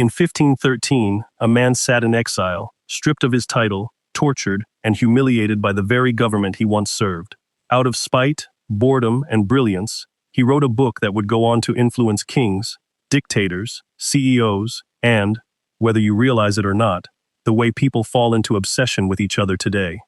In 1513, a man sat in exile, stripped of his title, tortured, and humiliated by the very government he once served. Out of spite, boredom, and brilliance, he wrote a book that would go on to influence kings, dictators, CEOs, and, whether you realize it or not, the way people fall into obsession with each other today.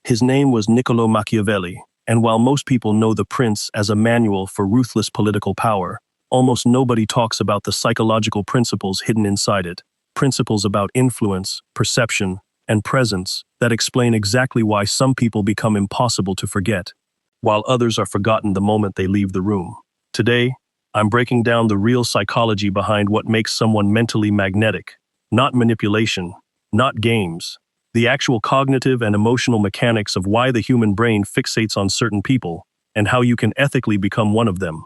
His name was Niccolo Machiavelli, and while most people know The Prince as a manual for ruthless political power, almost nobody talks about the psychological principles hidden inside it, principles about influence, perception, and presence that explain exactly why some people become impossible to forget, while others are forgotten the moment they leave the room. Today, I'm breaking down the real psychology behind what makes someone mentally magnetic, not manipulation, not games, the actual cognitive and emotional mechanics of why the human brain fixates on certain people, and how you can ethically become one of them.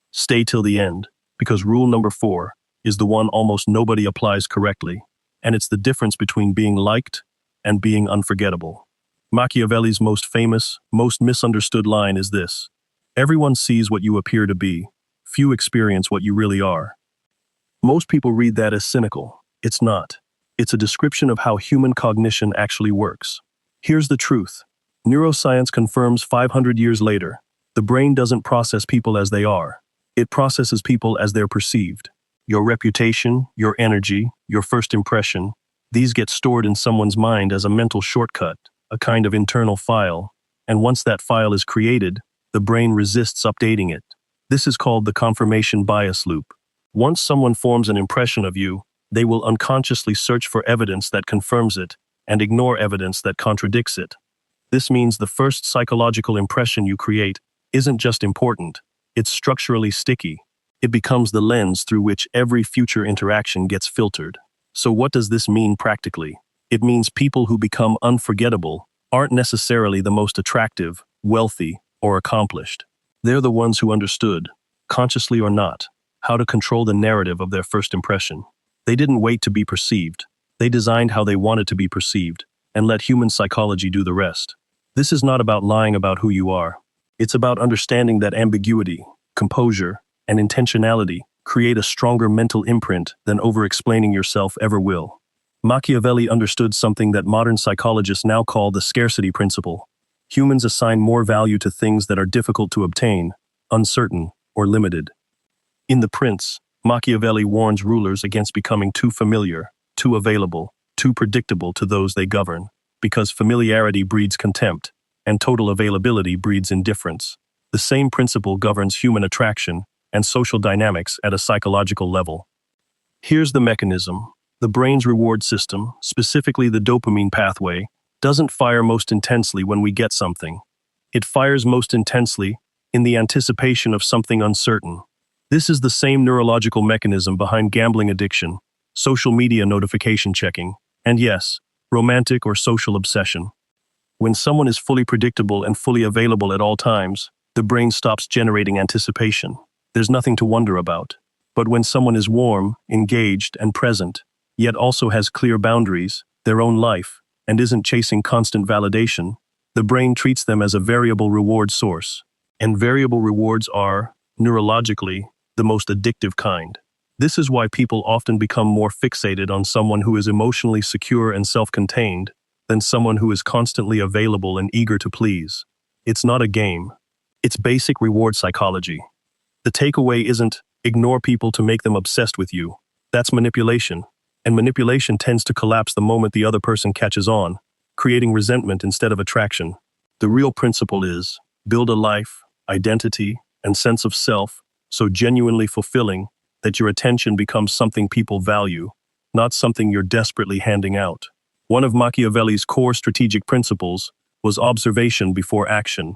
Stay till the end, because rule number 4 is the one almost nobody applies correctly, and it's the difference between being liked and being unforgettable. Machiavelli's most famous, most misunderstood line is this: everyone sees what you appear to be, few experience what you really are. Most people read that as cynical. It's not. It's a description of how human cognition actually works. Here's the truth. Neuroscience confirms 500 years later, the brain doesn't process people as they are. It processes people as they're perceived. Your reputation, your energy, your first impression, these get stored in someone's mind as a mental shortcut, a kind of internal file, and once that file is created, the brain resists updating it. This is called the confirmation bias loop. Once someone forms an impression of you, they will unconsciously search for evidence that confirms it and ignore evidence that contradicts it. This means the first psychological impression you create isn't just important, it's structurally sticky. It becomes the lens through which every future interaction gets filtered. So what does this mean practically? It means people who become unforgettable aren't necessarily the most attractive, wealthy, or accomplished. They're the ones who understood, consciously or not, how to control the narrative of their first impression. They didn't wait to be perceived. They designed how they wanted to be perceived, and let human psychology do the rest. This is not about lying about who you are. It's about understanding that ambiguity, composure, and intentionality create a stronger mental imprint than over-explaining yourself ever will. Machiavelli understood something that modern psychologists now call the scarcity principle. Humans assign more value to things that are difficult to obtain, uncertain, or limited. In The Prince, Machiavelli warns rulers against becoming too familiar, too available, too predictable to those they govern, because familiarity breeds contempt, and total availability breeds indifference. The same principle governs human attraction and social dynamics at a psychological level. Here's the mechanism. The brain's reward system, specifically the dopamine pathway, doesn't fire most intensely when we get something. It fires most intensely in the anticipation of something uncertain. This is the same neurological mechanism behind gambling addiction, social media notification checking, and yes, romantic or social obsession. When someone is fully predictable and fully available at all times, the brain stops generating anticipation. There's nothing to wonder about. But when someone is warm, engaged, and present, yet also has clear boundaries, their own life, and isn't chasing constant validation, the brain treats them as a variable reward source. And variable rewards are, neurologically, the most addictive kind. This is why people often become more fixated on someone who is emotionally secure and self-contained than someone who is constantly available and eager to please. It's not a game. It's basic reward psychology. The takeaway isn't ignore people to make them obsessed with you. That's manipulation. And manipulation tends to collapse the moment the other person catches on, creating resentment instead of attraction. The real principle is build a life, identity, and sense of self so genuinely fulfilling that your attention becomes something people value, not something you're desperately handing out. One of Machiavelli's core strategic principles was observation before action.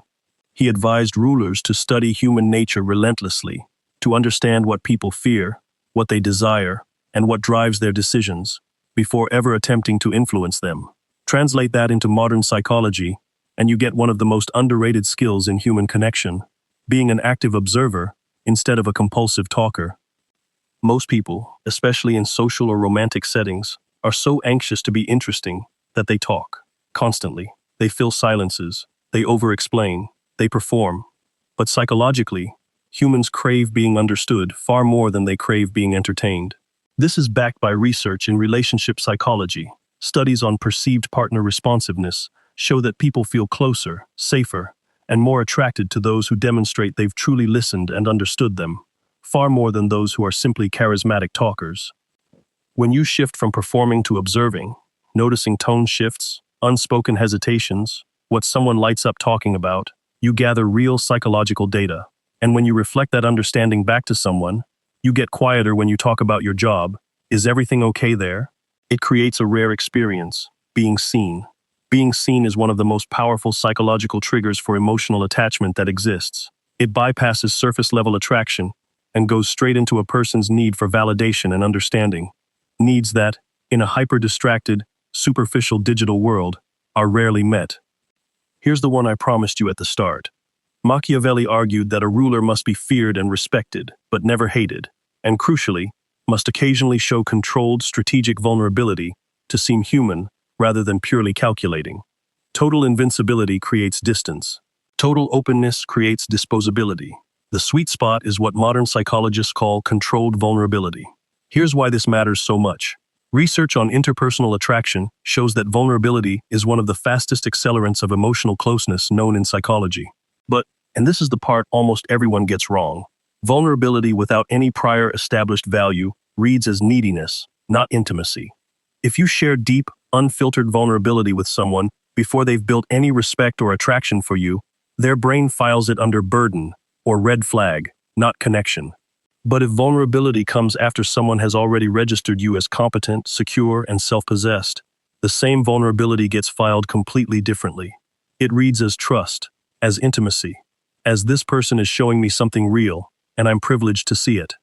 He advised rulers to study human nature relentlessly, to understand what people fear, what they desire, and what drives their decisions, before ever attempting to influence them. Translate that into modern psychology, and you get one of the most underrated skills in human connection, being an active observer instead of a compulsive talker. Most people, especially in social or romantic settings, are so anxious to be interesting that they talk constantly. They fill silences, they over-explain, they perform. But psychologically, humans crave being understood far more than they crave being entertained. This is backed by research in relationship psychology. Studies on perceived partner responsiveness show that people feel closer, safer, and more attracted to those who demonstrate they've truly listened and understood them, far more than those who are simply charismatic talkers. When you shift from performing to observing, noticing tone shifts, unspoken hesitations, what someone lights up talking about, you gather real psychological data. And when you reflect that understanding back to someone, you get quieter when you talk about your job. Is everything okay there? It creates a rare experience, being seen. Being seen is one of the most powerful psychological triggers for emotional attachment that exists. It bypasses surface-level attraction and goes straight into a person's need for validation and understanding. Needs that, in a hyper-distracted, superficial digital world, are rarely met. Here's the one I promised you at the start. Machiavelli argued that a ruler must be feared and respected, but never hated, and crucially, must occasionally show controlled strategic vulnerability to seem human rather than purely calculating. Total invincibility creates distance. Total openness creates disposability. The sweet spot is what modern psychologists call controlled vulnerability. Here's why this matters so much. Research on interpersonal attraction shows that vulnerability is one of the fastest accelerants of emotional closeness known in psychology. But, and this is the part almost everyone gets wrong, vulnerability without any prior established value reads as neediness, not intimacy. If you share deep, unfiltered vulnerability with someone before they've built any respect or attraction for you, their brain files it under burden or red flag, not connection. But if vulnerability comes after someone has already registered you as competent, secure, and self-possessed, the same vulnerability gets filed completely differently. It reads as trust, as intimacy, as this person is showing me something real, and I'm privileged to see it.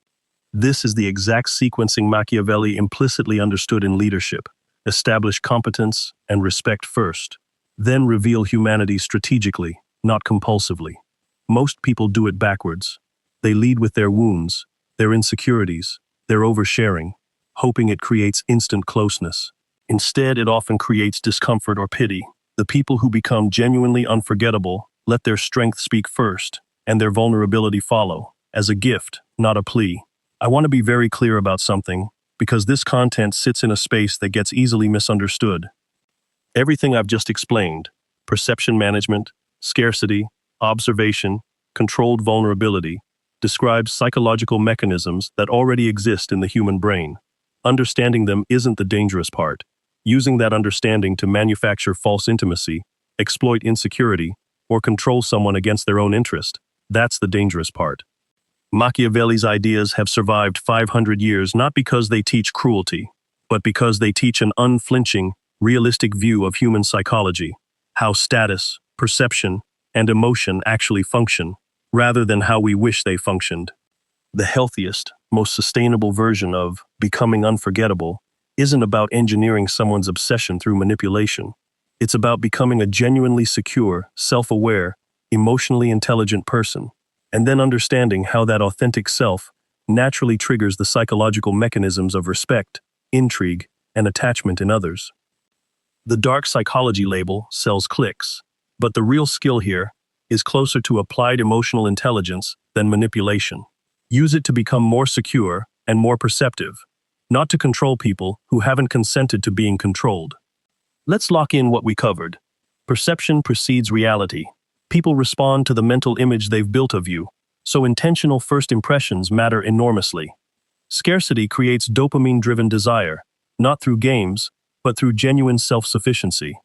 This is the exact sequencing Machiavelli implicitly understood in leadership. Establish competence and respect first, then reveal humanity strategically, not compulsively. Most people do it backwards. They lead with their wounds, their insecurities, their oversharing, hoping it creates instant closeness. Instead, it often creates discomfort or pity. The people who become genuinely unforgettable let their strength speak first, and their vulnerability follow, as a gift, not a plea. I want to be very clear about something, because this content sits in a space that gets easily misunderstood. Everything I've just explained, perception management, scarcity, observation, controlled vulnerability, describes psychological mechanisms that already exist in the human brain. Understanding them isn't the dangerous part. Using that understanding to manufacture false intimacy, exploit insecurity, or control someone against their own interest, that's the dangerous part. Machiavelli's ideas have survived 500 years not because they teach cruelty, but because they teach an unflinching, realistic view of human psychology, how status, perception, and emotion actually function, rather than how we wish they functioned. The healthiest, most sustainable version of becoming unforgettable isn't about engineering someone's obsession through manipulation. It's about becoming a genuinely secure, self-aware, emotionally intelligent person, and then understanding how that authentic self naturally triggers the psychological mechanisms of respect, intrigue, and attachment in others. The dark psychology label sells clicks, but the real skill here is closer to applied emotional intelligence than manipulation. Use it to become more secure and more perceptive, not to control people who haven't consented to being controlled. Let's lock in what we covered. Perception precedes reality. People respond to the mental image they've built of you, so intentional first impressions matter enormously. Scarcity creates dopamine-driven desire, not through games, but through genuine self-sufficiency.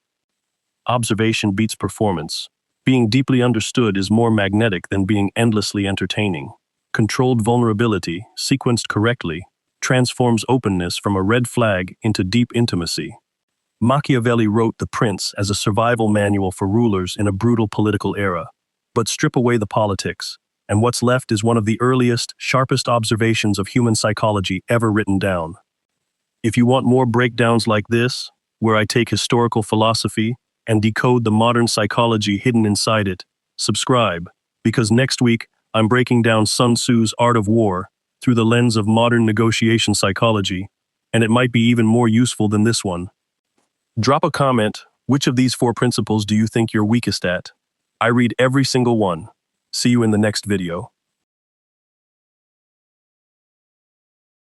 Observation beats performance. Being deeply understood is more magnetic than being endlessly entertaining. Controlled vulnerability, sequenced correctly, transforms openness from a red flag into deep intimacy. Machiavelli wrote The Prince as a survival manual for rulers in a brutal political era. But strip away the politics, and what's left is one of the earliest, sharpest observations of human psychology ever written down. If you want more breakdowns like this, where I take historical philosophy and decode the modern psychology hidden inside it, subscribe, because next week I'm breaking down Sun Tzu's Art of War through the lens of modern negotiation psychology, and it might be even more useful than this one. Drop a comment, which of these 4 principles do you think you're weakest at? I read every single one. See you in the next video.